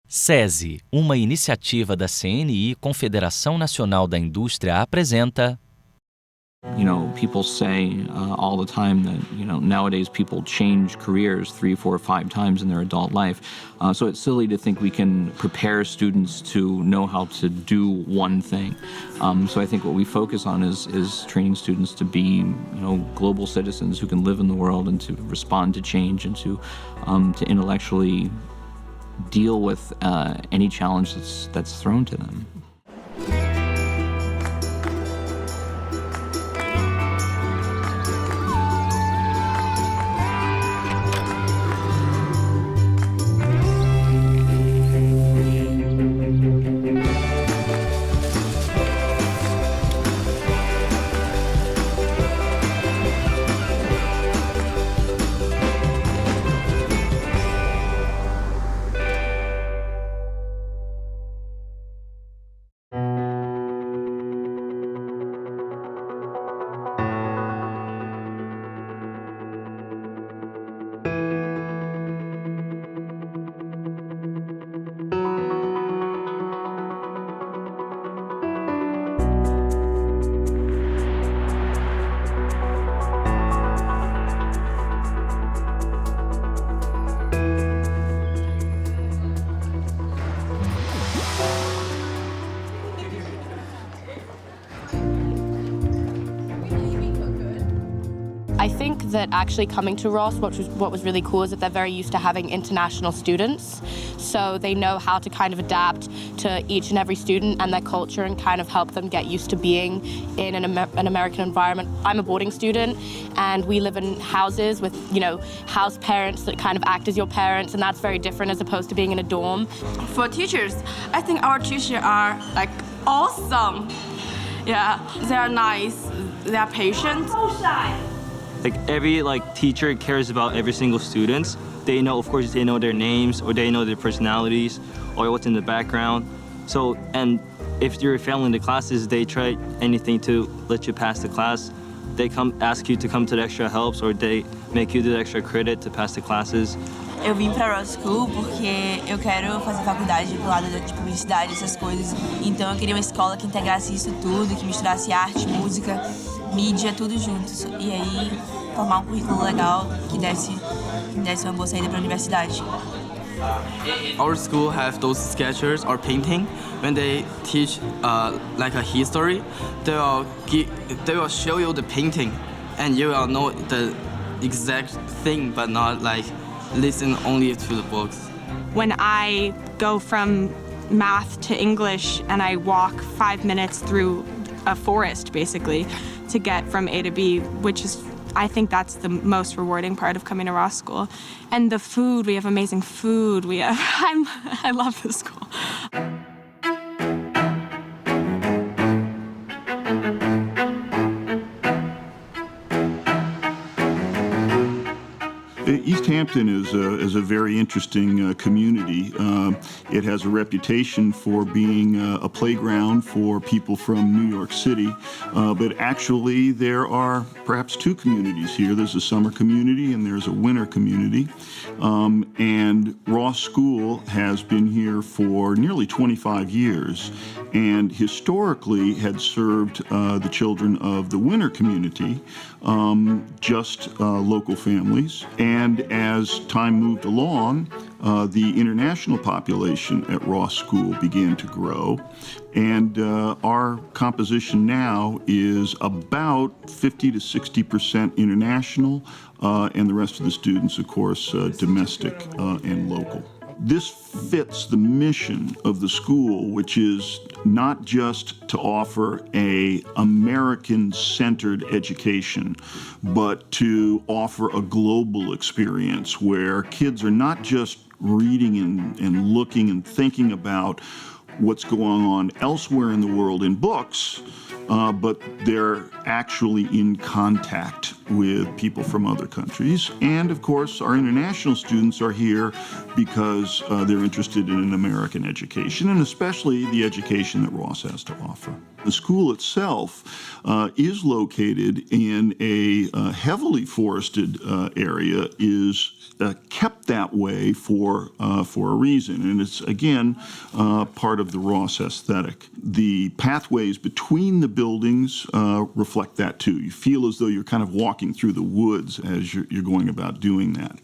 SESI, uma iniciativa da CNI, Confederação Nacional da Indústria, apresenta... People say all the time that, nowadays people change careers 3, 4, 5 times in their adult life. So it's silly to think we can prepare students to know how to do one thing. So I think what we focus on is training students to be, global citizens who can live in the world and to respond to change and to intellectually deal with any challenge that's thrown to them. I think that actually coming to Ross, what was really cool is that they're very used to having international students, so they know how to kind of adapt to each and every student and their culture and kind of help them get used to being in an American environment. I'm a boarding student and we live in houses with, house parents that kind of act as your parents, and that's very different as opposed to being in a dorm. For teachers, I think our teachers are awesome. Yeah, they're nice, they're patient. Every teacher cares about every single student. They know, of course, they know their names or they know their personalities or what's in the background. So, and if you're failing the classes, they try anything to let you pass the class. They come ask you to come to the extra helps or they make you do the extra credit to pass the classes. Eu vim para Ross School porque eu quero fazer faculdade pro lado de publicidade, essas coisas. Então eu queria uma escola que integrasse isso tudo, que misturasse arte, música, mídia, tudo juntos. E aí formar um currículo legal que desse uma boa saída para a universidade. Our school have those sketchers or painting. When they teach a history, they will show you the painting, and you will know the exact thing, but not listen only to the books. When I go from math to English and I walk 5 minutes through a forest, basically, to get from A to B, I think that's the most rewarding part of coming to Ross School. And the food, we have amazing food. I love this school. East Hampton is a very interesting community. It has a reputation for being a playground for people from New York City, but actually there are perhaps 2 communities here. There's a summer community and there's a winter community. And Ross School has been here for nearly 25 years and historically had served the children of the winter community, just local families. And as time moved along, the international population at Ross School began to grow. And our composition now is about 50 to 60% international, and the rest of the students, of course, domestic and local. This fits the mission of the school, which is not just to offer an American-centered education, but to offer a global experience where kids are not just reading and looking and thinking about what's going on elsewhere in the world in books, but they're actually in contact with people from other countries. And of course, our international students are here because they're interested in an American education, and especially the education that Ross has to offer. The school itself is located in a heavily forested area, is kept that way for a reason, and it's again part of the Ross aesthetic. The pathways between the buildings reflect that too. You feel as though you're kind of walking through the woods as you're going about doing that.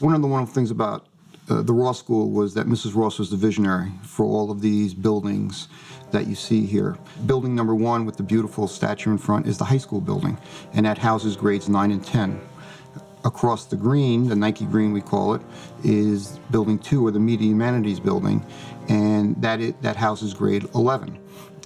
One of the wonderful things about the Ross School was that Mrs. Ross was the visionary for all of these buildings that you see here. Building number 1 with the beautiful statue in front is the high school building, and that houses grades 9 and 10. Across the green, the Nike green we call it, is building 2, or the Media Humanities building, and that houses grade 11.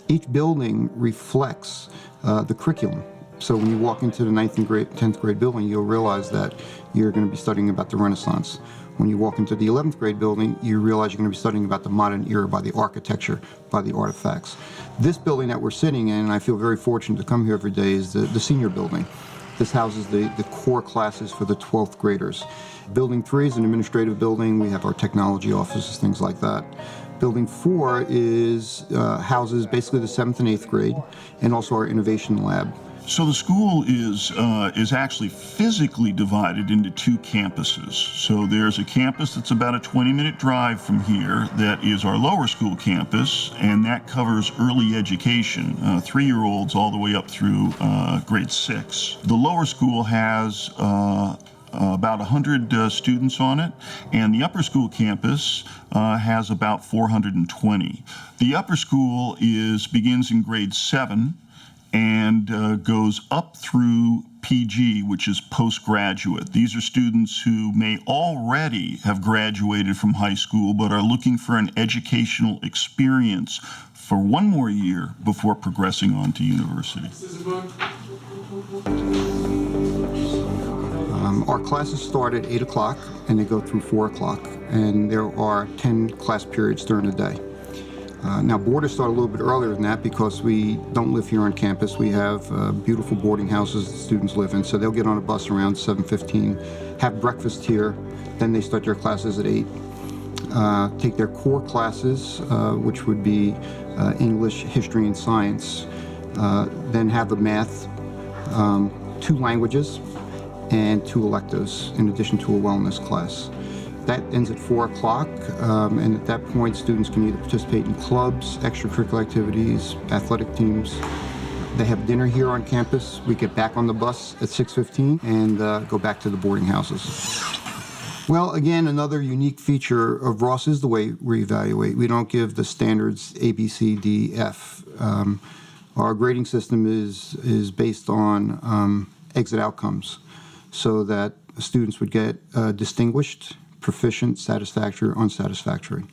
Each building reflects the curriculum. So when you walk into the 9th and 10th grade building, you'll realize that you're going to be studying about the Renaissance. When you walk into the 11th grade building, you realize you're going to be studying about the modern era by the architecture, by the artifacts. This building that we're sitting in, and I feel very fortunate to come here every day, is the senior building. This houses the core classes for the 12th graders. Building 3 is an administrative building. We have our technology offices, things like that. Building 4 houses basically the 7th and 8th grade, and also our innovation lab. So the school is actually physically divided into 2 campuses. So there's a campus that's about a 20-minute drive from here that is our lower school campus, and that covers early education, 3-year-olds all the way up through grade 6. The lower school has about 100 students on it, and the upper school campus has about 420. The upper school begins in grade 7 and goes up through PG, which is postgraduate. These are students who may already have graduated from high school but are looking for an educational experience for one more year before progressing on to university. Our classes start at 8 o'clock and they go through 4 o'clock, and there are 10 class periods during the day. Now, boarders start a little bit earlier than that because we don't live here on campus. We have beautiful boarding houses that students live in, so they'll get on a bus around 7:15, have breakfast here, then they start their classes at 8, take their core classes, which would be English, history, and science, then have a math, 2 languages, and 2 electives, in addition to a wellness class. That ends at 4 o'clock, and at that point, students can either participate in clubs, extracurricular activities, athletic teams. They have dinner here on campus. We get back on the bus at 6:15 and go back to the boarding houses. Well, again, another unique feature of Ross is the way we evaluate. We don't give the standards A, B, C, D, F. Our grading system is based on exit outcomes, so that students would get distinguished, proficient, satisfactory, or unsatisfactory.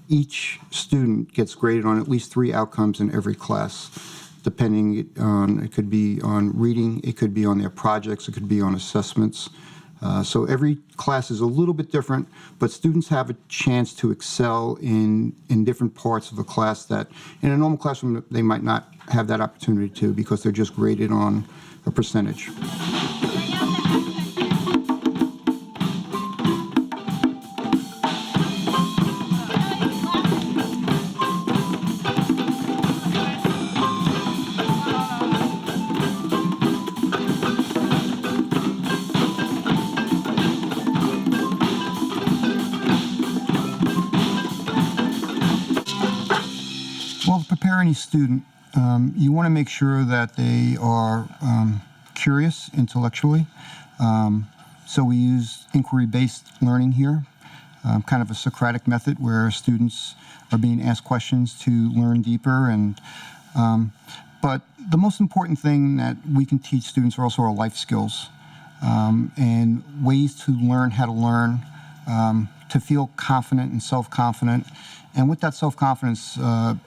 Each student gets graded on at least 3 outcomes in every class, depending on, it could be on reading, it could be on their projects, it could be on assessments. So every class is a little bit different, but students have a chance to excel in different parts of a class that in a normal classroom they might not have that opportunity to, because they're just graded on a percentage. Well, to prepare any student, you want to make sure that they are curious intellectually. So we use inquiry-based learning here, kind of a Socratic method where students are being asked questions to learn deeper. But the most important thing that we can teach students are also our life skills and ways to learn how to learn, to feel confident and self-confident. And with that self-confidence,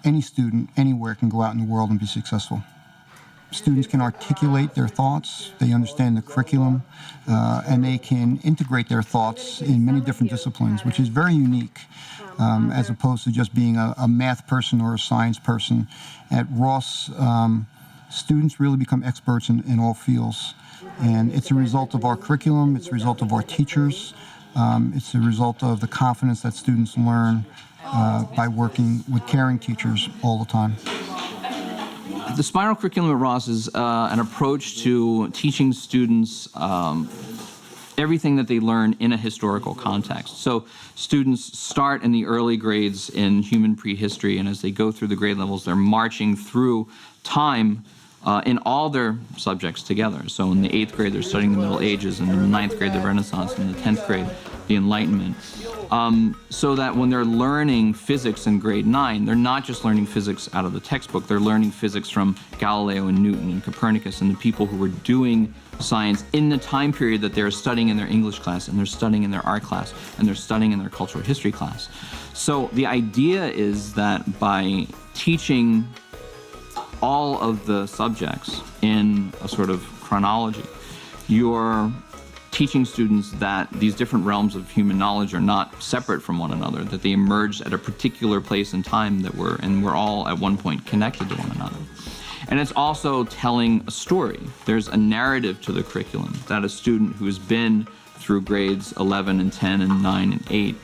any student anywhere can go out in the world and be successful. Students can articulate their thoughts, they understand the curriculum, and they can integrate their thoughts in many different disciplines, which is very unique as opposed to just being a math person or a science person. At Ross, students really become experts in all fields. And it's a result of our curriculum, it's a result of our teachers, it's a result of the confidence that students learn by working with caring teachers all the time. The spiral curriculum at Ross is an approach to teaching students everything that they learn in a historical context. So students start in the early grades in human prehistory, and as they go through the grade levels, they're marching through time in all their subjects together. So in the 8th grade, they're studying the Middle Ages, and in the 9th grade, the Renaissance, and in the 10th grade, the Enlightenment. So that when they're learning physics in grade 9, they're not just learning physics out of the textbook, they're learning physics from Galileo and Newton and Copernicus and the people who were doing science in the time period that they're studying in their English class, and they're studying in their art class, and they're studying in their cultural history class. So the idea is that by teaching all of the subjects in a sort of chronology, you're teaching students that these different realms of human knowledge are not separate from one another, that they emerged at a particular place in time that we're all at one point connected to one another. And it's also telling a story. There's a narrative to the curriculum that a student who has been through grades 11 and 10 and 9 and 8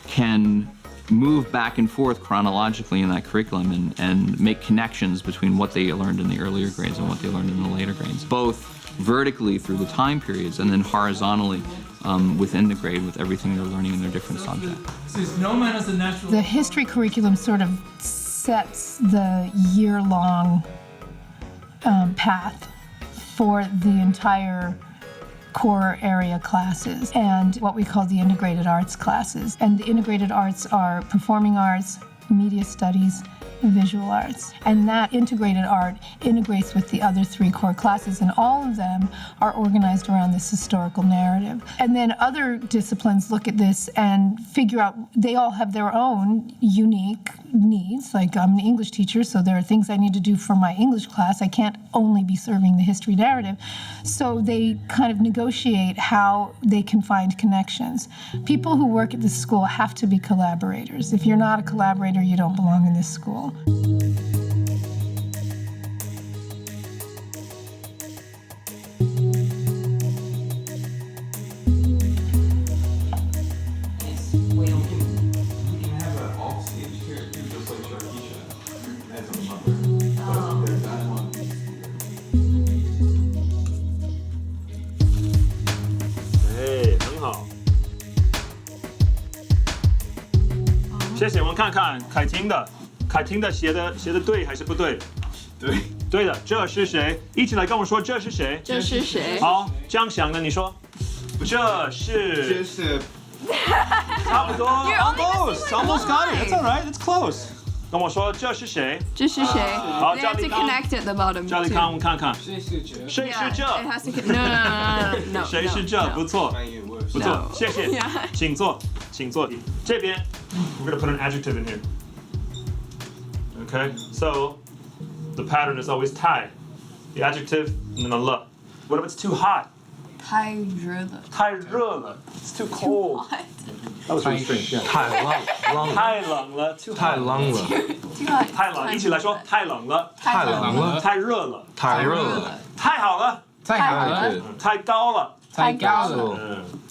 can move back and forth chronologically in that curriculum and make connections between what they learned in the earlier grades and what they learned in the later grades, both vertically through the time periods and then horizontally within the grade with everything they're learning in their different subjects. The history curriculum sort of sets the year-long path for the entire core area classes and what we call the integrated arts classes. And the integrated arts are performing arts, media studies, and visual arts. And that integrated art integrates with the other 3 core classes, and all of them are organized around this historical narrative. And then other disciplines look at this and figure out, they all have their own unique needs. Like I'm an English teacher, so there are things I need to do for my English class. I can't only be serving the history narrative. So they kind of negotiate how they can find connections. People who work at this school have to be collaborators. If you're not a collaborator, you don't belong in this school. 谢谢，我们看看凯婷的写的对还是不对？对的，这是谁？一起来跟我说这是谁？这是谁？好，张翔的你说，这是差不多 almost got it. That's all right. It's close. 跟我说这是谁？这是谁？好， They 赵 have 立 to 康。 connect at the bottom. 赵立康，我们看看。谁是这？ It has to no. 谁是这？不错，不错，谢谢。请坐，请坐。这边 we're gonna put an adjective in here. Okay, so the pattern is always 太 the adjective, and then a le. What if it's too hot? 太热了。太热了 It's too cold. That was really strange. Yeah. 太冷了 Too hot. 太冷了 太冷，一起来说，太冷了，太冷了太热了，太热了太好了，太高了。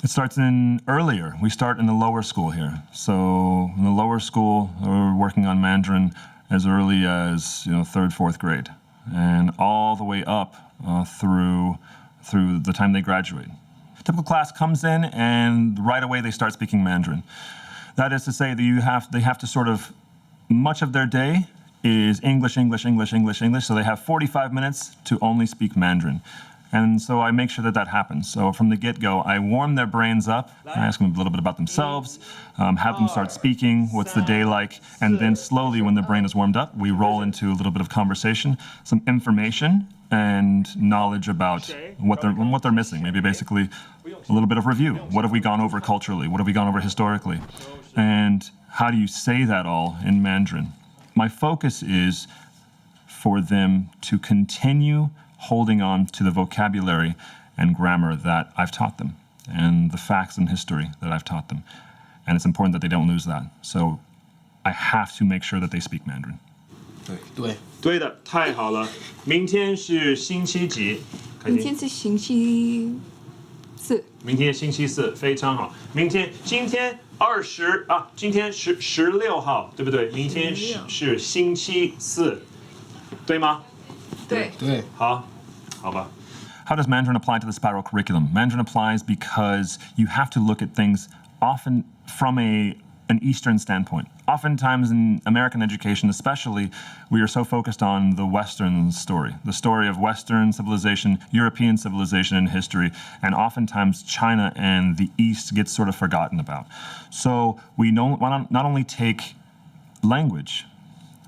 It starts in earlier. We start in the lower school here. So in the lower school, we're working on Mandarin as early as 3rd, 4th grade, and all the way up through the time they graduate. Typical class comes in, and right away they start speaking Mandarin. That is to say that they have to sort of, much of their day is English, English, English, English, English. So they have 45 minutes to only speak Mandarin. And so I make sure that happens. So from the get-go, I warm their brains up. I ask them a little bit about themselves, have them start speaking, what's the day like, and then slowly, when their brain is warmed up, we roll into a little bit of conversation, some information and knowledge about what they're missing. Maybe basically a little bit of review. What have we gone over culturally? What have we gone over historically? And how do you say that all in Mandarin? My focus is for them to continue holding on to the vocabulary and grammar that I've taught them and the facts and history that I've taught them. And it's important that they don't lose that. So I have to make sure that they speak Mandarin. 对。对的，太好了。明天是星期几？明天是星期四。明天星期四，非常好。今天今天是16号，对不对？明天是星期四，对吗？对。好吧。How does Mandarin apply to the spiral curriculum? Mandarin applies because you have to look at things often from an Eastern standpoint. Oftentimes in American education especially, we are so focused on the Western story, the story of Western civilization, European civilization and history, and oftentimes China and the East gets sort of forgotten about. So we don't not only take language,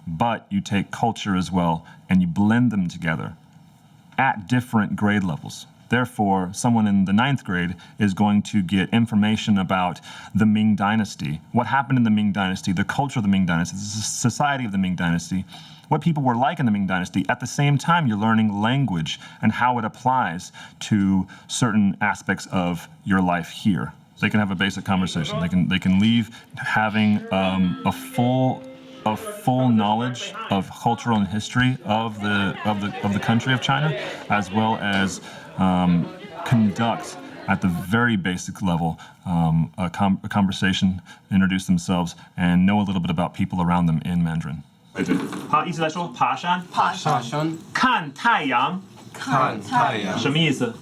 but you take culture as well, and you blend them together at different grade levels. Therefore, someone in the 9th grade is going to get information about the Ming Dynasty, what happened in the Ming Dynasty, the culture of the Ming Dynasty, the society of the Ming Dynasty, what people were like in the Ming Dynasty. At the same time, you're learning language and how it applies to certain aspects of your life here. They can have a basic conversation. They can leave having a full knowledge of cultural and history of the country of China, as well as conduct at the very basic level a conversation, introduce themselves, and know a little bit about people around them in Mandarin. 好，一起来说，爬山，看太阳，什么意思？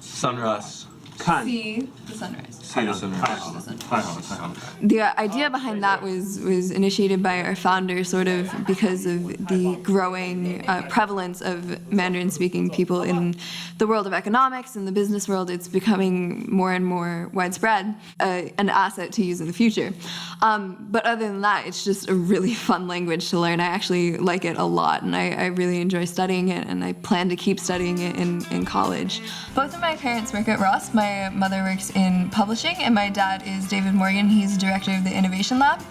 Sunrise. 看 See the sunrise. 太阳，太好了。The idea behind that was initiated by our founder, sort of because of the growing prevalence of Mandarin-speaking people in the world of economics and the business world. It's becoming more and more widespread, an asset to use in the future. But other than that, it's just a really fun language to learn. I actually like it a lot, and I really enjoy studying it, and I plan to keep studying it in college. Both of my parents work at Ross. My mother works in publishing, and my dad is David Morgan. He's director of the Innovation Lab.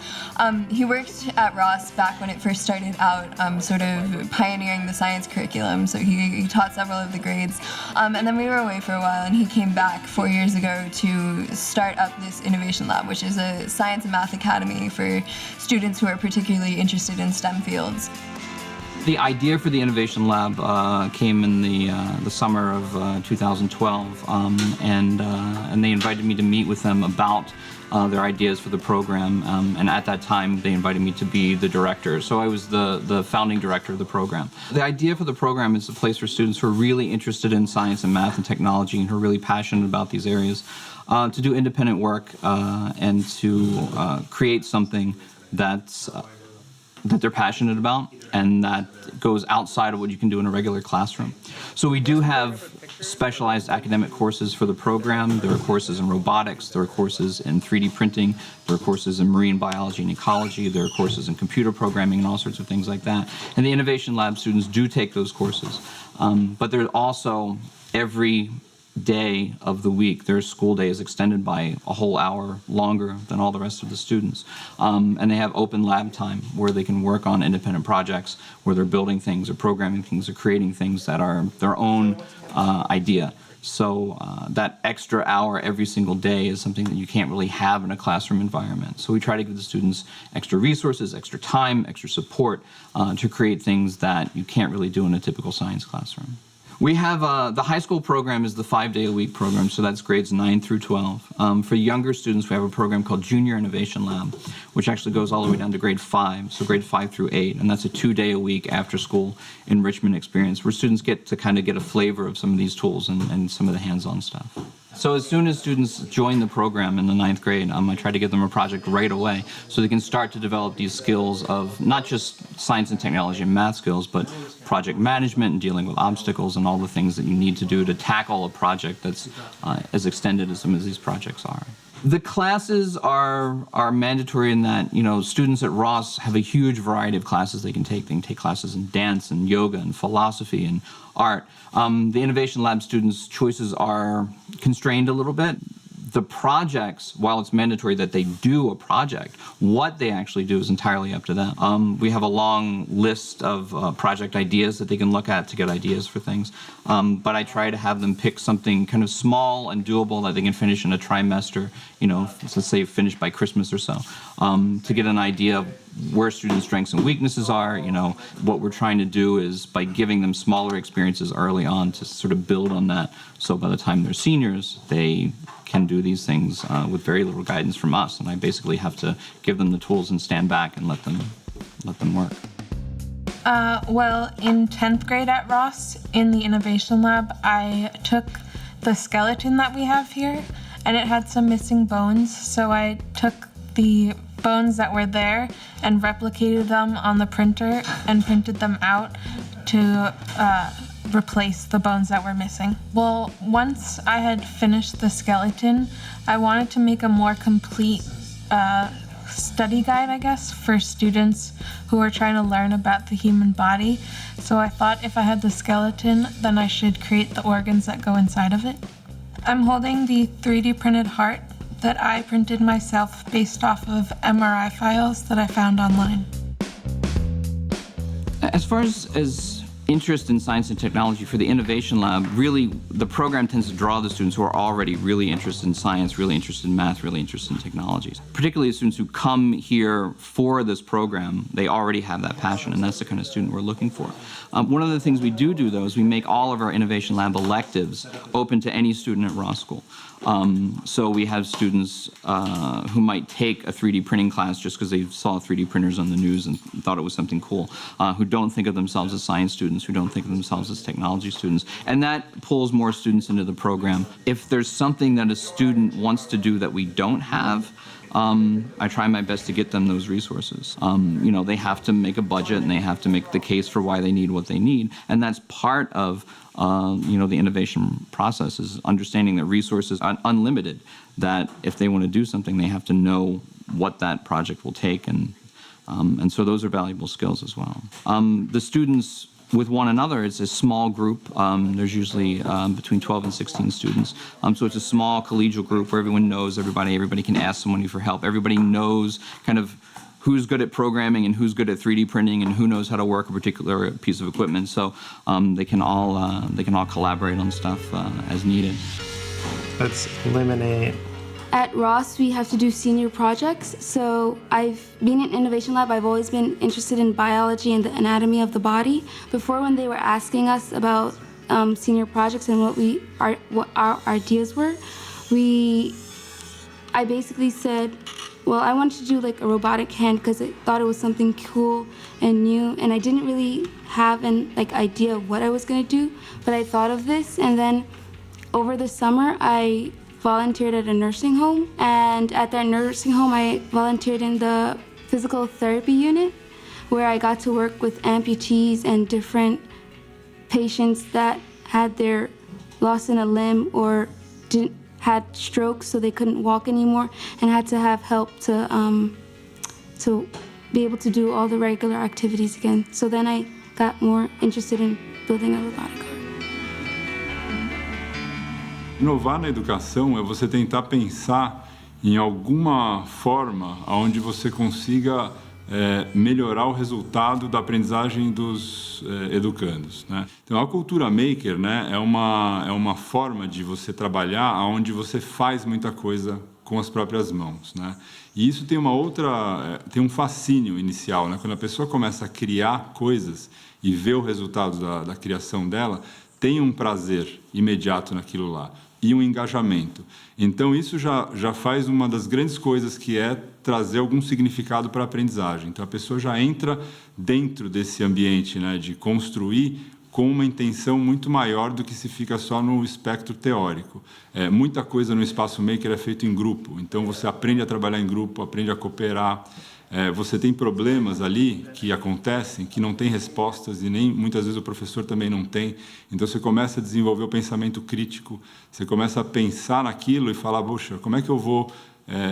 He worked at Ross back when it first started out, sort of pioneering the science curriculum. So he taught several of the grades. And then we were away for a while, and he came back 4 years ago to start up this Innovation Lab, which is a science and math academy for students who are particularly interested in STEM fields. The idea for the Innovation Lab came in the summer of 2012, and they invited me to meet with them about their ideas for the program, and at that time they invited me to be the director. So I was the founding director of the program. The idea for the program is a place for students who are really interested in science and math and technology and who are really passionate about these areas to do independent work and to create something that they're passionate about and that goes outside of what you can do in a regular classroom. So we do have specialized academic courses for the program. There are courses in robotics, there are courses in 3D printing, there are courses in marine biology and ecology, there are courses in computer programming and all sorts of things like that. And the Innovation Lab students do take those courses. But there's also every day of the week, their school day is extended by a whole hour longer than all the rest of the students. And they have open lab time where they can work on independent projects, where they're building things or programming things or creating things that are their own idea. So that extra hour every single day is something that you can't really have in a classroom environment. So we try to give the students extra resources, extra time, extra support to create things that you can't really do in a typical science classroom. We have the high school program is the 5-day-a-week program, so that's grades 9 through 12. For younger students, we have a program called Junior Innovation Lab, which actually goes all the way down to grade 5, so grade 5 through 8, and that's a 2-day-a-week after-school enrichment experience where students get to kind of get a flavor of some of these tools and some of the hands-on stuff. So as soon as students join the program in the 9th grade, I try to give them a project right away so they can start to develop these skills of not just science and technology and math skills, but project management and dealing with obstacles and all the things that you need to do to tackle a project that's as extended as some of these projects are. The classes are mandatory in that, you know, students at Ross have a huge variety of classes they can take. They can take classes in dance and yoga and philosophy and art. The Innovation Lab students' choices are constrained a little bit. The projects, while it's mandatory that they do a project, what they actually do is entirely up to them. We have a long list of project ideas that they can look at to get ideas for things, but I try to have them pick something kind of small and doable that they can finish in a trimester, you know, let's say finish by Christmas or so, to get an idea of where students' strengths and weaknesses are. What we're trying to do is, by giving them smaller experiences early on, to sort of build on that, so by the time they're seniors, they can do these things with very little guidance from us, and I basically have to give them the tools and stand back and let them work. Well, in 10th grade at Ross, in the Innovation Lab, I took the skeleton that we have here, and it had some missing bones, so I took the bones that were there and replicated them on the printer and printed them out to replace the bones that were missing. Well, once I had finished the skeleton, I wanted to make a more complete study guide, I guess, for students who are trying to learn about the human body. So I thought if I had the skeleton, then I should create the organs that go inside of it. I'm holding the 3D printed heart that I printed myself based off of MRI files that I found online. As far as interest in science and technology for the Innovation Lab, really the program tends to draw the students who are already really interested in science, really interested in math, really interested in technologies. Particularly the students who come here for this program, they already have that passion, and that's the kind of student we're looking for. One of the things we do though is we make all of our Innovation Lab electives open to any student at Ross School. So we have students who might take a 3D printing class just because they saw 3D printers on the news and thought it was something cool, who don't think of themselves as science students, who don't think of themselves as technology students, and that pulls more students into the program. If there's something that a student wants to do that we don't have, I try my best to get them those resources. They have to make a budget and they have to make the case for why they need what they need, and that's part of the innovation process, is understanding that resources are unlimited, that if they want to do something, they have to know what that project will take, and so those are valuable skills as well. The students with one another, it's a small group. There's usually between 12 and 16 students. So it's a small collegial group where everyone knows everybody. Everybody can ask somebody for help. Everybody knows kind of who's good at programming and who's good at 3D printing and who knows how to work a particular piece of equipment. So they can all collaborate on stuff as needed. Let's eliminate. At Ross, we have to do senior projects. So I've been in Innovation Lab, I've always been interested in biology and the anatomy of the body. Before, when they were asking us about senior projects and what our ideas were, I basically said, well, I wanted to do like a robotic hand because I thought it was something cool and new, and I didn't really have an idea of what I was gonna do, but I thought of this, and then over the summer I volunteered at a nursing home, and at that nursing home I volunteered in the physical therapy unit, where I got to work with amputees and different patients that had their loss in a limb or had strokes so they couldn't walk anymore and had to have help to be able to do all the regular activities again. So then I got more interested in building a robotic arm. Inovar na educação é você tentar pensar em alguma forma onde você consiga melhorar o resultado da aprendizagem dos educandos, né? Então, a cultura maker, né, é uma forma de você trabalhar onde você faz muita coisa com as próprias mãos, né? E isso tem tem um fascínio inicial, né? Quando a pessoa começa a criar coisas e vê o resultado da criação dela, tem um prazer imediato naquilo lá e um engajamento. Então, isso já faz uma das grandes coisas, que é trazer algum significado para a aprendizagem. Então, a pessoa já entra dentro desse ambiente, né, de construir com uma intenção muito maior do que se fica só no espectro teórico. Muita coisa no espaço maker é feito em grupo, então você aprende a trabalhar em grupo, aprende a cooperar. Você tem problemas ali que acontecem, que não tem respostas, e nem muitas vezes o professor também não tem. Então você começa a desenvolver o pensamento crítico, você começa a pensar naquilo e falar, poxa, como é que eu vou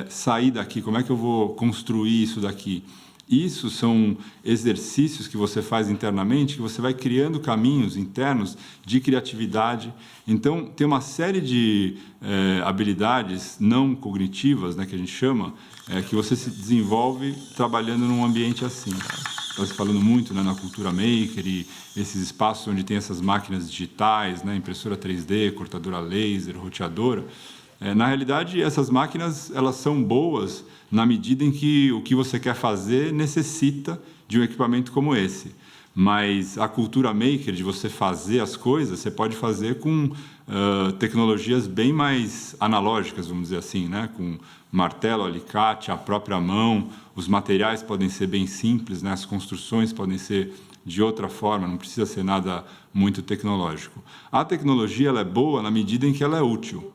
sair daqui, como é que eu vou construir isso daqui? Isso são exercícios que você faz internamente, que você vai criando caminhos internos de criatividade. Então, tem uma série de habilidades não cognitivas, né, que a gente chama, que você se desenvolve trabalhando num ambiente assim. Está se falando muito, né, na cultura maker e esses espaços onde tem essas máquinas digitais, né, impressora 3D, cortadora laser, roteadora. Na realidade, essas máquinas, elas são boas na medida em que o que você quer fazer necessita de um equipamento como esse. Mas a cultura maker, de você fazer as coisas, você pode fazer com tecnologias bem mais analógicas, vamos dizer assim, né? Com martelo, alicate, a própria mão. Os materiais podem ser bem simples, né? As construções podem ser de outra forma, não precisa ser nada muito tecnológico. A tecnologia ela é boa na medida em que ela é útil.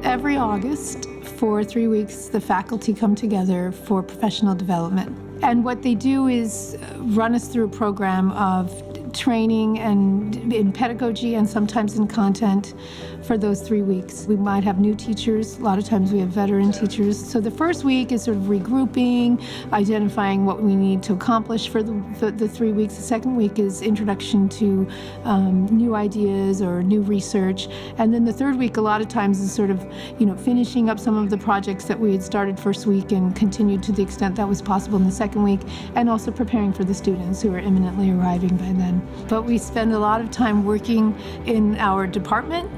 Every August, for 3 weeks, the faculty come together for professional development. And what they do is run us through a program of training and in pedagogy and sometimes in content for those 3 weeks. We might have new teachers. A lot of times we have veteran teachers. So the first week is sort of regrouping, identifying what we need to accomplish for the 3 weeks. The second week is introduction to new ideas or new research. And then the third week, a lot of times, is sort of, finishing up some of the projects that we had started first week and continued to the extent that was possible in the second week, and also preparing for the students who are imminently arriving by then. But we spend a lot of time working in our department,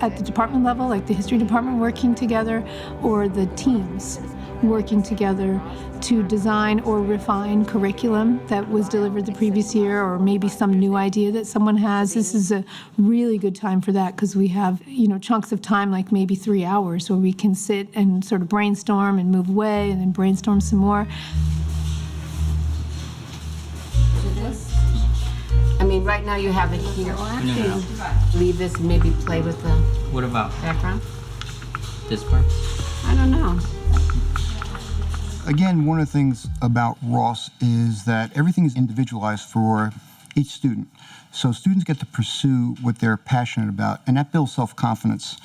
at the department level, like the history department working together, or the teams working together to design or refine curriculum that was delivered the previous year, or maybe some new idea that someone has. This is a really good time for that because we have, chunks of time, like maybe 3 hours, where we can sit and sort of brainstorm and move away and then brainstorm some more. I mean, right now you have it here. No. Leave this and maybe play with the What about background. this part? I don't know. Again, one of the things about Ross is that everything is individualized for each student. So students get to pursue what they're passionate about, and that builds self-confidence.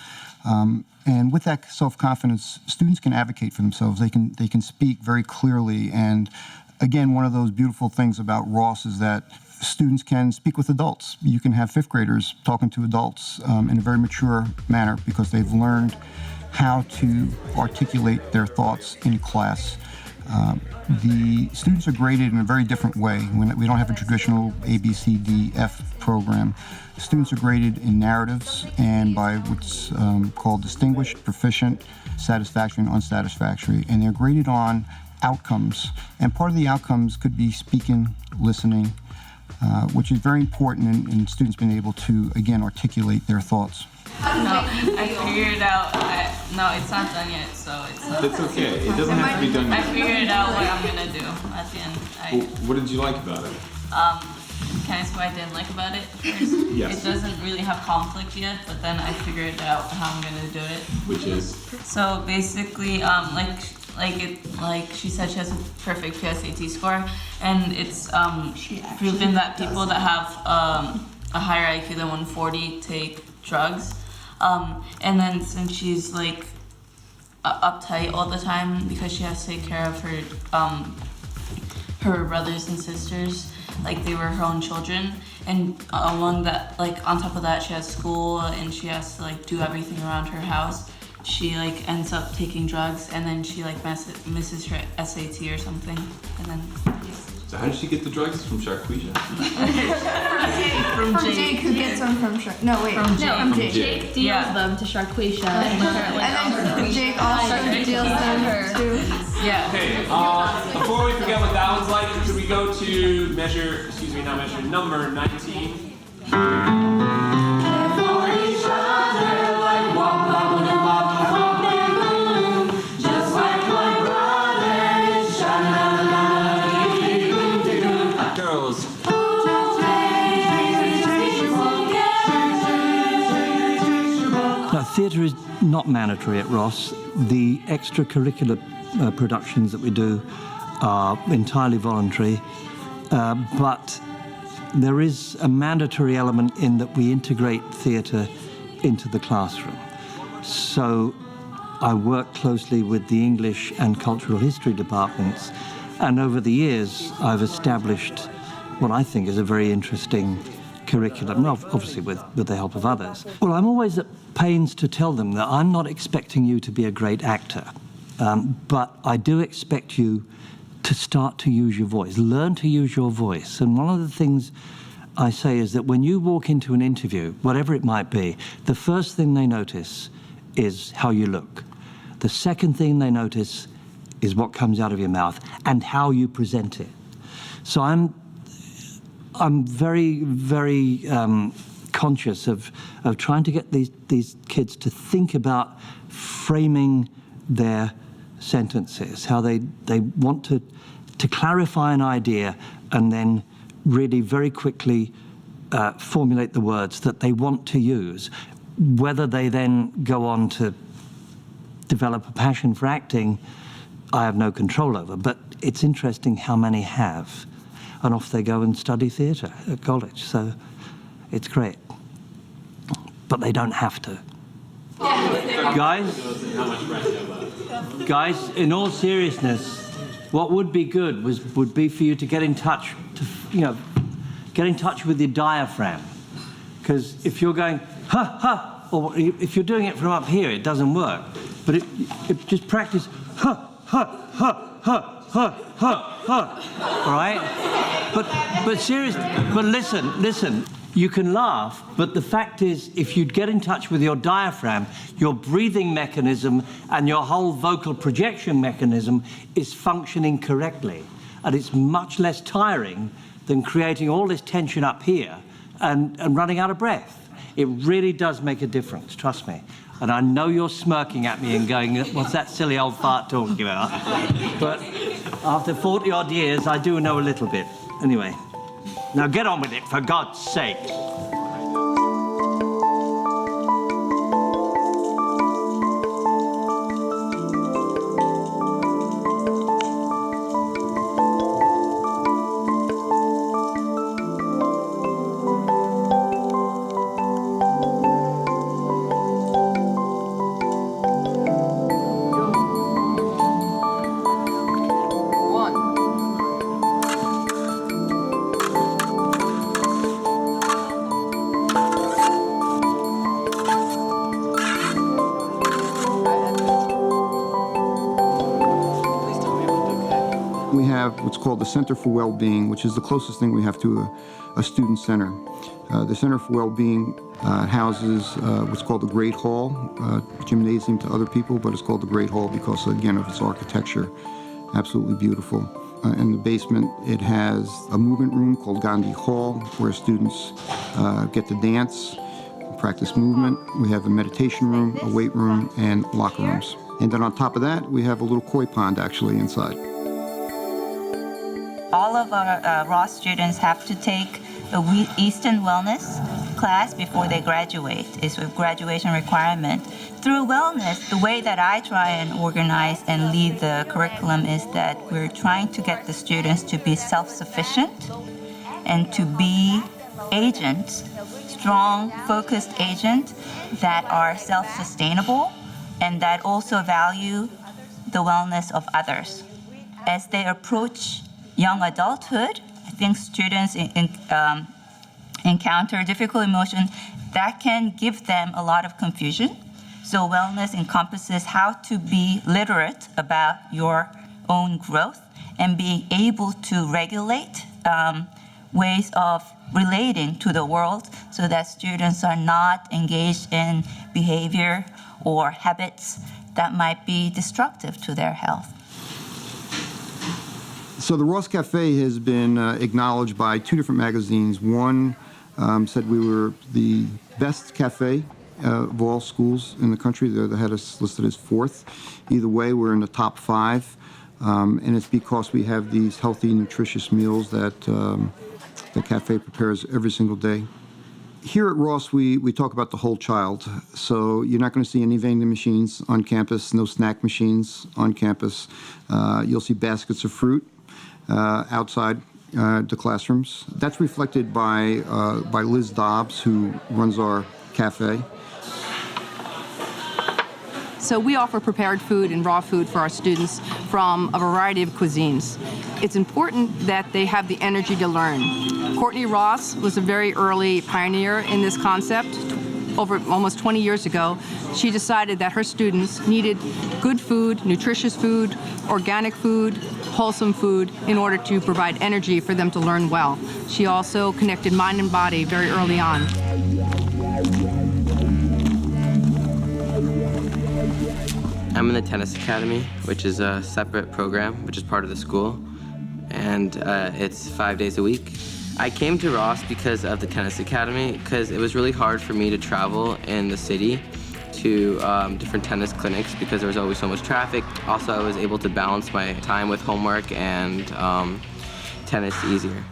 And with that self-confidence, students can advocate for themselves. They can speak very clearly. And again, one of those beautiful things about Ross is that students can speak with adults. You can have fifth graders talking to adults in a very mature manner because they've learned how to articulate their thoughts in class. The students are graded in a very different way. We don't have a traditional A, B, C, D, F program. Students are graded in narratives and by what's called distinguished, proficient, satisfactory, and unsatisfactory. And they're graded on outcomes. And part of the outcomes could be speaking, listening, which is very important in students being able to, again, articulate their thoughts. No, I figured out. No, it's not done yet, so it's not. That's okay. It doesn't have to be done I yet. figured out what I'm gonna do at the end. Well, what did you like about it? Can I say what I didn't like about it first? Yes. It doesn't really have conflict yet, but then I figured out how I'm gonna do it. Which is? So basically, like she said, she has a perfect PSAT score, and it's proven that people that have a higher IQ than 140 take drugs. And then since she's like uptight all the time because she has to take care of her brothers and sisters, like they were her own children, and on top of that she has school and she has to like do everything around her house. She like ends up taking drugs, and then she like misses her SAT or something, and then. So how did she get the drugs? From Sharquisha? From Jake, who gets them from Shark. No, wait. From Jake. From Jake. Jake deals them to Sharquisha, and then Jake also deals them to. Yeah. Okay, before we forget what that one's like, should we go to number 19? Girls. Theatre is not mandatory at Ross. The extracurricular productions that we do are entirely voluntary, but there is a mandatory element in that we integrate theatre into the classroom. So I work closely with the English and cultural history departments, and over the years I've established what I think is a very interesting curriculum, obviously with the help of others. Well, I'm always at pains to tell them that I'm not expecting you to be a great actor, but I do expect you to start to use your voice, learn to use your voice. And one of the things I say is that when you walk into an interview, whatever it might be, the first thing they notice is how you look. The second thing they notice is what comes out of your mouth and how you present it. So I'm very, very conscious of trying to get these kids to think about framing their sentences, how they want to clarify an idea and then really very quickly formulate the words that they want to use. Whether they then go on to develop a passion for acting, I have no control over, but it's interesting how many have. And off they go and study theatre at college, so it's great. But they don't have to. Guys, in all seriousness, what would be good would be for you to get in touch, get in touch with your diaphragm. Because if you're going, ha, ha, or if you're doing it from up here, it doesn't work. But it just practice, ha, ha, ha, ha, ha, ha, ha, all right? But seriously, but listen, you can laugh, but the fact is, if you'd get in touch with your diaphragm, your breathing mechanism and your whole vocal projection mechanism is functioning correctly. And it's much less tiring than creating all this tension up here and running out of breath. It really does make a difference, trust me. And I know you're smirking at me and going, what's that silly old fart talking about? But after 40 odd years, I do know a little bit. Anyway, now get on with it, for God's sake. We have what's called the Center for Wellbeing, which is the closest thing we have to a student center. The Center for Wellbeing houses what's called the Great Hall, gymnasium to other people, but it's called the Great Hall because, again, of its architecture. Absolutely beautiful. In the basement, it has a movement room called Gandhi Hall, where students get to dance, practice movement. We have a meditation room, a weight room, and locker rooms. And then on top of that, we have a little koi pond actually inside. All of our Ross students have to take a Eastern Wellness class before they graduate. It's a graduation requirement. Through wellness, the way that I try and organize and lead the curriculum is that we're trying to get the students to be self-sufficient and to be agents, strong, focused agents that are self-sustainable and that also value the wellness of others. As they approach young adulthood, I think students encounter difficult emotion that can give them a lot of confusion. So wellness encompasses how to be literate about your own growth and being able to regulate ways of relating to the world so that students are not engaged in behavior or habits that might be destructive to their health. So the Ross Cafe has been acknowledged by two different magazines. One said we were the best cafe of all schools in the country. They had us listed as fourth. Either way, we're in the top 5. And it's because we have these healthy, nutritious meals that the cafe prepares every single day. Here at Ross, we talk about the whole child. So you're not going to see any vending machines on campus, no snack machines on campus. You'll see baskets of fruit outside the classrooms. That's reflected by Liz Dobbs, who runs our cafe. So we offer prepared food and raw food for our students from a variety of cuisines. It's important that they have the energy to learn. Courtney Ross was a very early pioneer in this concept. Over almost 20 years ago, she decided that her students needed good food, nutritious food, organic food, wholesome food in order to provide energy for them to learn well. She also connected mind and body very early on. I'm in the tennis academy, which is a separate program, which is part of the school, and it's 5 days a week. I came to Ross because of the tennis academy, because it was really hard for me to travel in the city to different tennis clinics because there was always so much traffic. Also, I was able to balance my time with homework and tennis easier.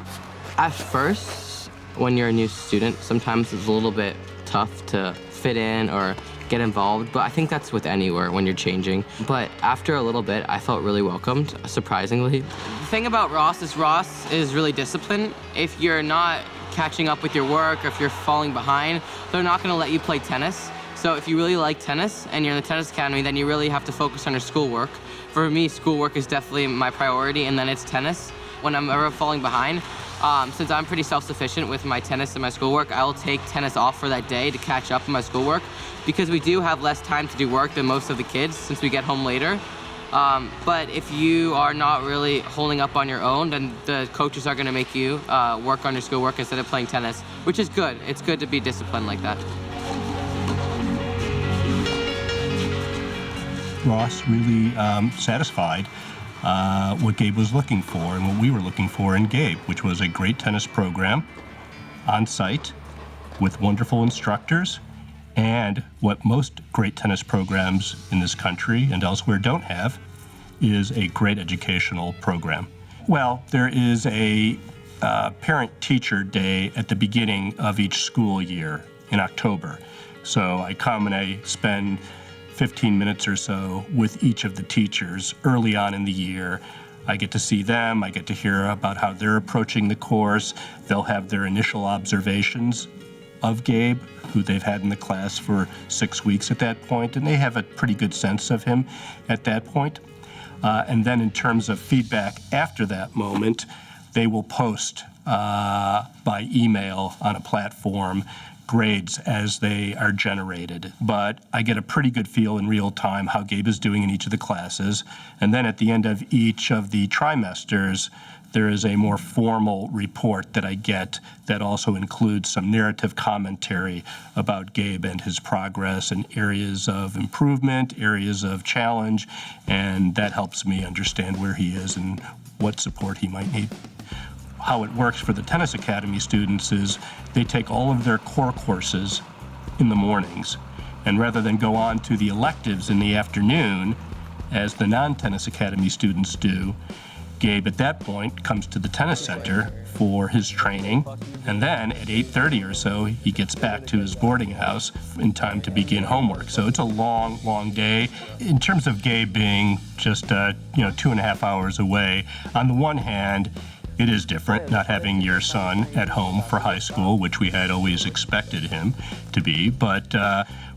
At first, when you're a new student, sometimes it's a little bit tough to fit in or get involved, but I think that's with anywhere when you're changing. But after a little bit, I felt really welcomed, surprisingly. The thing about Ross is really disciplined. If you're not catching up with your work or if you're falling behind, they're not gonna let you play tennis. So if you really like tennis and you're in the tennis academy, then you really have to focus on your schoolwork. For me, schoolwork is definitely my priority, and then it's tennis. When I'm ever falling behind, since I'm pretty self-sufficient with my tennis and my schoolwork, I'll take tennis off for that day to catch up on my schoolwork, because we do have less time to do work than most of the kids since we get home later. But if you are not really holding up on your own, then the coaches are gonna make you work on your schoolwork instead of playing tennis, which is good. It's good to be disciplined like that. Ross really satisfied what Gabe was looking for and what we were looking for in Gabe, which was a great tennis program on site with wonderful instructors, and what most great tennis programs in this country and elsewhere don't have is a great educational program. Well, there is a parent-teacher day at the beginning of each school year in October. So I come and I spend 15 minutes or so with each of the teachers early on in the year. I get to see them, I get to hear about how they're approaching the course. They'll have their initial observations of Gabe, who they've had in the class for 6 weeks at that point, and they have a pretty good sense of him at that point. And then in terms of feedback after that moment, they will post by email on a platform grades as they are generated. But I get a pretty good feel in real time how Gabe is doing in each of the classes. And then at the end of each of the trimesters, there is a more formal report that I get that also includes some narrative commentary about Gabe and his progress and areas of improvement, areas of challenge, and that helps me understand where he is and what support he might need. How it works for the Tennis Academy students is they take all of their core courses in the mornings, and rather than go on to the electives in the afternoon, as the non-Tennis Academy students do, Gabe at that point comes to the tennis center for his training, and then at 8:30 or so he gets back to his boarding house in time to begin homework. So it's a long, long day. In terms of Gabe being just 2.5 hours away, on the one hand, it is different not having your son at home for high school, which we had always expected him to be, but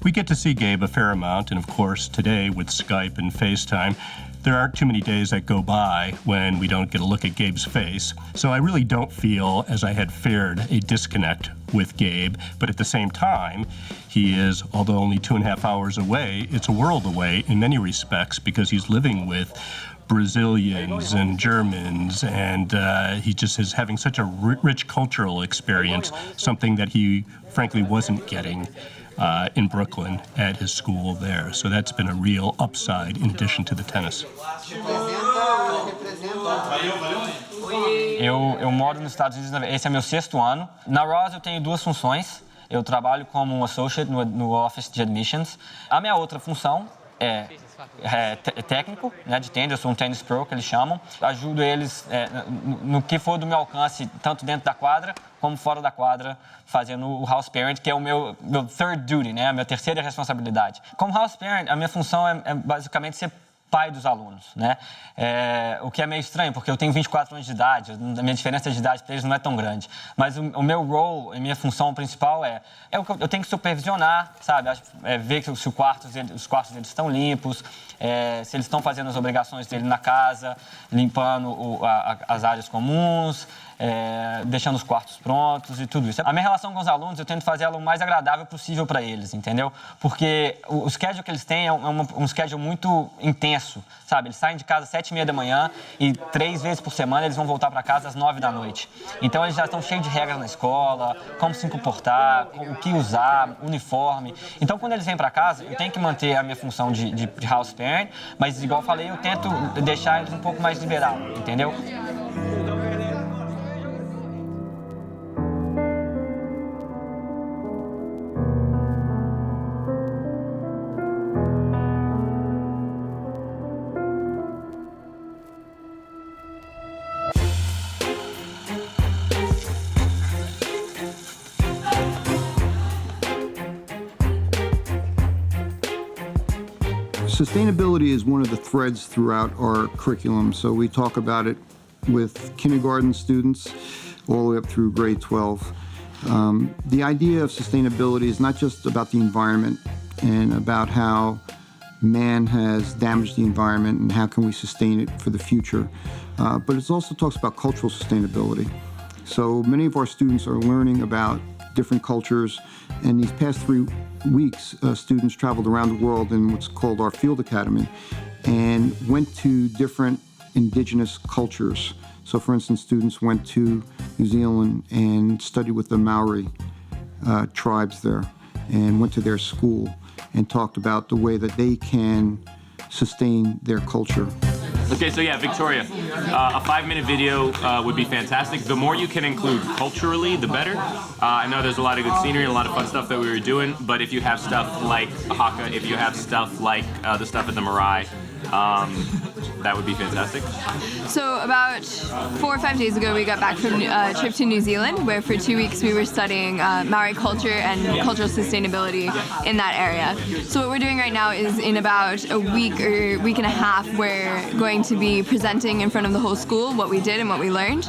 we get to see Gabe a fair amount, and of course today with Skype and FaceTime, there aren't too many days that go by when we don't get a look at Gabe's face. So I really don't feel, as I had feared, a disconnect with Gabe, but at the same time, he is, although only 2.5 hours away, it's a world away in many respects because he's living with Brazilians and Germans, and he just is having such a rich cultural experience, something that he frankly wasn't getting in Brooklyn at his school there. So that's been a real upside in addition to the tennis. Eu moro nos Estados Unidos, esse é meu 6º ano. Na Ross eu tenho 2 funções. Eu trabalho como associate no Office de Admissions. A minha outra função é técnico, né, de tênis. Eu sou um tennis pro, que eles chamam. Ajudo eles no que for do meu alcance, tanto dentro da quadra como fora da quadra, fazendo o house parent, que é o meu third duty, né, a minha terceira responsabilidade. Como house parent, a minha função é basicamente ser pai dos alunos, né? O que é meio estranho, porque eu tenho 24 anos de idade, a minha diferença de idade para eles não é tão grande. Mas o meu role, a minha função principal eu tenho que supervisionar, sabe? Ver que os quartos deles estão limpos, se eles estão fazendo as obrigações deles na casa, limpando as áreas comuns, deixando os quartos prontos e tudo isso. A minha relação com os alunos, eu tento fazer ela o mais agradável possível para eles, entendeu? Porque o schedule que eles têm é um schedule muito intenso, sabe? Eles saem de casa às 7h30 da manhã e 3 vezes por semana eles vão voltar para casa às 9 da noite. Então eles já estão cheios de regras na escola, como se comportar, o que usar, uniforme. Então quando eles vêm para casa, eu tenho que manter a minha função de house parent, mas igual eu falei, eu tento deixar eles um pouco mais liberal, entendeu? Sustainability is one of the threads throughout our curriculum, so we talk about it with kindergarten students all the way up through grade 12. The idea of sustainability is not just about the environment and about how man has damaged the environment and how can we sustain it for the future, but it also talks about cultural sustainability. So many of our students are learning about different cultures, and these past 3 weeks, students traveled around the world in what's called our Field Academy and went to different indigenous cultures. So for instance, students went to New Zealand and studied with the Maori tribes there and went to their school and talked about the way that they can sustain their culture. Okay, so yeah, Victoria, a 5-minute video would be fantastic. The more you can include culturally, the better. I know there's a lot of good scenery and a lot of fun stuff that we were doing, but if you have stuff like Haka, if you have stuff like the stuff at the Marae, that would be fantastic. So about 4 or 5 days ago, we got back from a trip to New Zealand, where for 2 weeks we were studying Maori culture and cultural sustainability in that area. So what we're doing right now is in about a week or week and a half, we're going to be presenting in front of the whole school what we did and what we learned.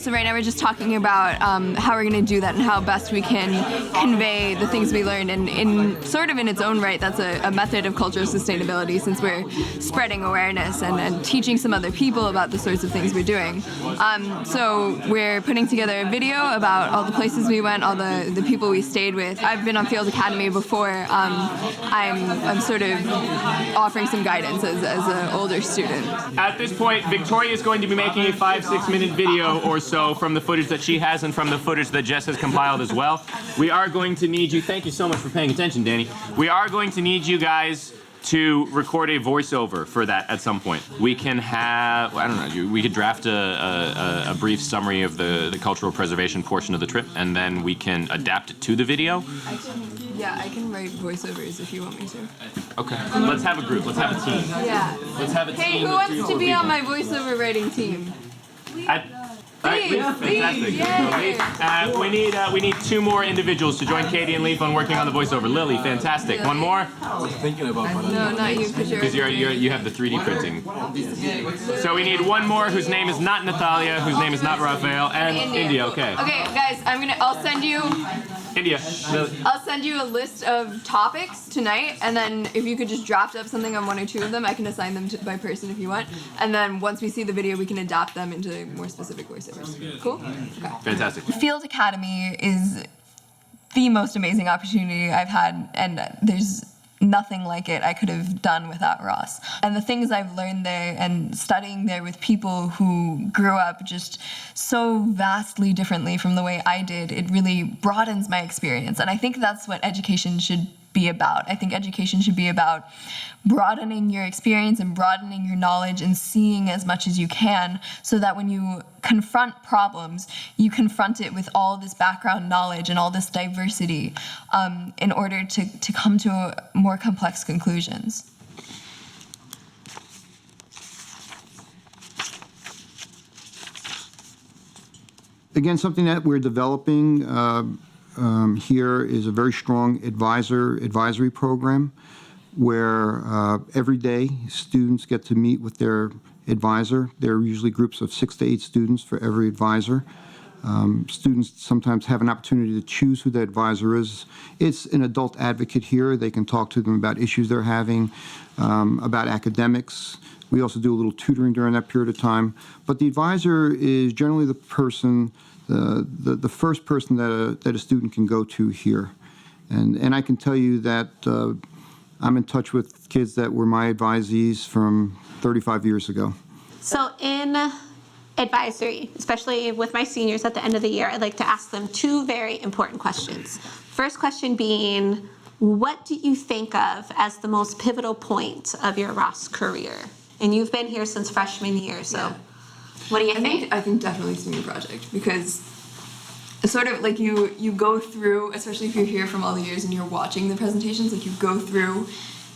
So right now we're just talking about how we're going to do that and how best we can convey the things we learned. And in sort of in its own right, that's a method of cultural sustainability, since we're spreading awareness and teaching some other people about the sorts of things we're doing. So we're putting together a video about all the places we went, all the people we stayed with. I've been on Field Academy before. I'm sort of offering some guidance as an older student. At this point, Victoria is going to be making a 5-6 minute video or so from the footage that she has and from the footage that Jess has compiled as well. We are going to need you, thank you so much for paying attention, Danny. We are going to need you guys to record a voiceover for that at some point. We can have, I don't know, we could draft a brief summary of the cultural preservation portion of the trip, and then we can adapt it to the video. I can write voiceovers if you want me to. Okay, let's have a group, let's have a team. Yeah. Let's have a team. Hey, who wants to be on my voiceover writing team? Fantastic. We need 2 more individuals to join Katie and Leaf on working on the voiceover. Lily, fantastic. One more? I was thinking about that. No, not you, because you have the 3D printing. So we need 1 more whose name is not Natalia, whose name is not Raphael, and India. Okay. Okay, guys, I'll send you. India. I'll send you a list of topics tonight, and then if you could just draft up something on 1 or 2 of them, I can assign them by person if you want. And then once we see the video, we can adapt them into more specific voiceovers. Cool? Okay. Fantastic. Field Academy is the most amazing opportunity I've had, and there's nothing like it I could have done without Ross. And the things I've learned there and studying there with people who grew up just so vastly differently from the way I did, it really broadens my experience. And I think that's what education should be about. I think education should be about broadening your experience and broadening your knowledge and seeing as much as you can, so that when you confront problems, you confront it with all this background knowledge and all this diversity in order to come to more complex conclusions. Again, something that we're developing here is a very strong advisory program where every day students get to meet with their advisor. There are usually groups of 6 to 8 students for every advisor. Students sometimes have an opportunity to choose who the advisor is. It's an adult advocate here. They can talk to them about issues they're having, about academics. We also do a little tutoring during that period of time. But the advisor is generally the person, the first person that a student can go to here. And I can tell you that I'm in touch with kids that were my advisees from 35 years ago. So in advisory, especially with my seniors at the end of the year, I'd like to ask them two very important questions. First question being, what do you think of as the most pivotal point of your Ross career? And you've been here since freshman year, so what do you think? I think definitely senior project, because it's sort of like you go through, especially if you're here from all the years and you're watching the presentations, like you go through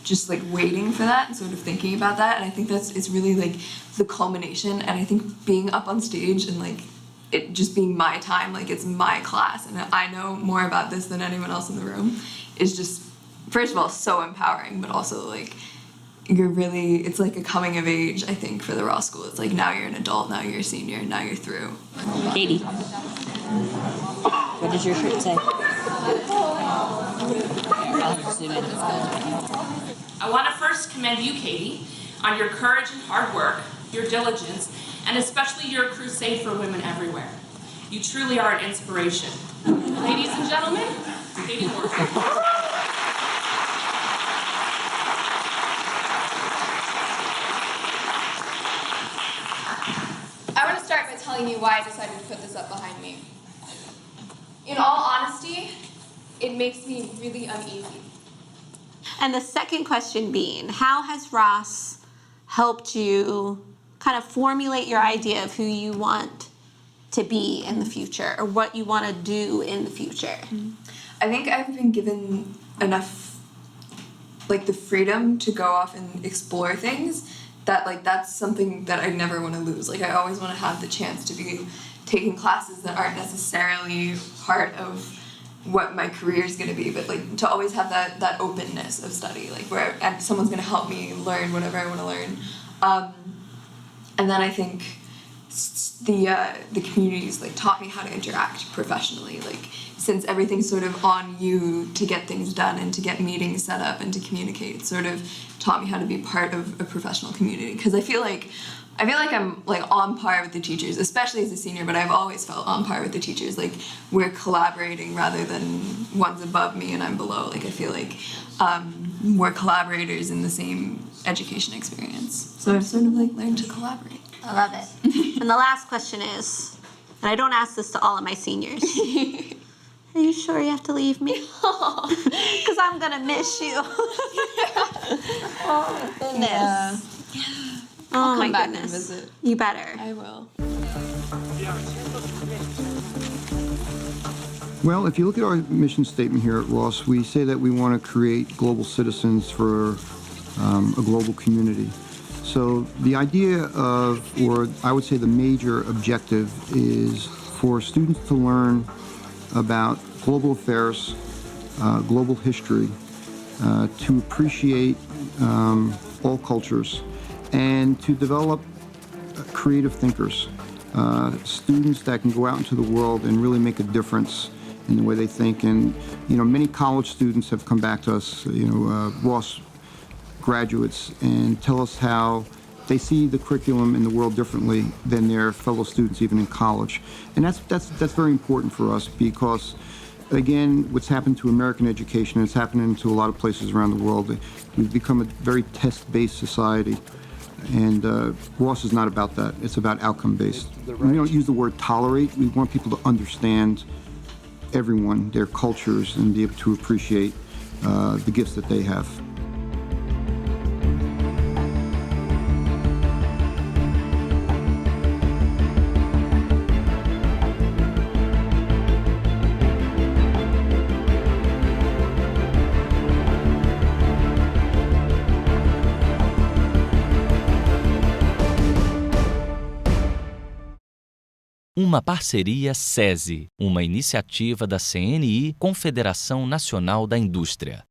just like waiting for that and sort of thinking about that, and I think it's really like the culmination. And I think being up on stage and like it just being my time, like it's my class and I know more about this than anyone else in the room, is just, first of all, so empowering, but also like it's like a coming of age, I think, for the Ross School. It's like now you're an adult, now you're a senior, now you're through. Katie, what does your shirt say? I want to first commend you, Katie, on your courage and hard work, your diligence, and especially your crusade for women everywhere. You truly are an inspiration. Ladies and gentlemen, Katie Morgan. I want to start by telling you why I decided to put this up behind me. In all honesty, it makes me really uneasy. And the second question being, how has Ross helped you kind of formulate your idea of who you want to be in the future or what you want to do in the future? I think I've been given enough, like, the freedom to go off and explore things that, like, that's something that I never want to lose. Like, I always want to have the chance to be taking classes that aren't necessarily part of what my career is going to be, but like to always have that openness of study, like where someone's going to help me learn whatever I want to learn. And then I think the communities like taught me how to interact professionally, like since everything's sort of on you to get things done and to get meetings set up and to communicate, it sort of taught me how to be part of a professional community, because I feel like I'm like on par with the teachers, especially as a senior, but I've always felt on par with the teachers. Like we're collaborating rather than one's above me and I'm below. Like I feel like we're collaborators in the same education experience. So I've sort of like learned to collaborate. I love it. And the last question is, and I don't ask this to all of my seniors, are you sure you have to leave me? Because I'm going to miss you. Oh, goodness. Yeah. Oh, I'll my come back goodness. and visit. You better. I will. Well, if you look at our mission statement here at Ross, we say that we want to create global citizens for a global community. So the idea of, or I would say the major objective, is for students to learn about global affairs, global history, to appreciate all cultures, and to develop creative thinkers, students that can go out into the world and really make a difference in the way they think. And many college students have come back to us, Ross graduates, and tell us how they see the curriculum in the world differently than their fellow students, even in college. And that's very important for us, because again, what's happened to American education, it's happening to a lot of places around the world. We've become a very test-based society. And Ross is not about that. It's about outcome-based. We don't use the word tolerate. We want people to understand everyone, their cultures, and be able to appreciate the gifts that they have. Uma parceria SESI, uma iniciativa da CNI, Confederação Nacional da Indústria.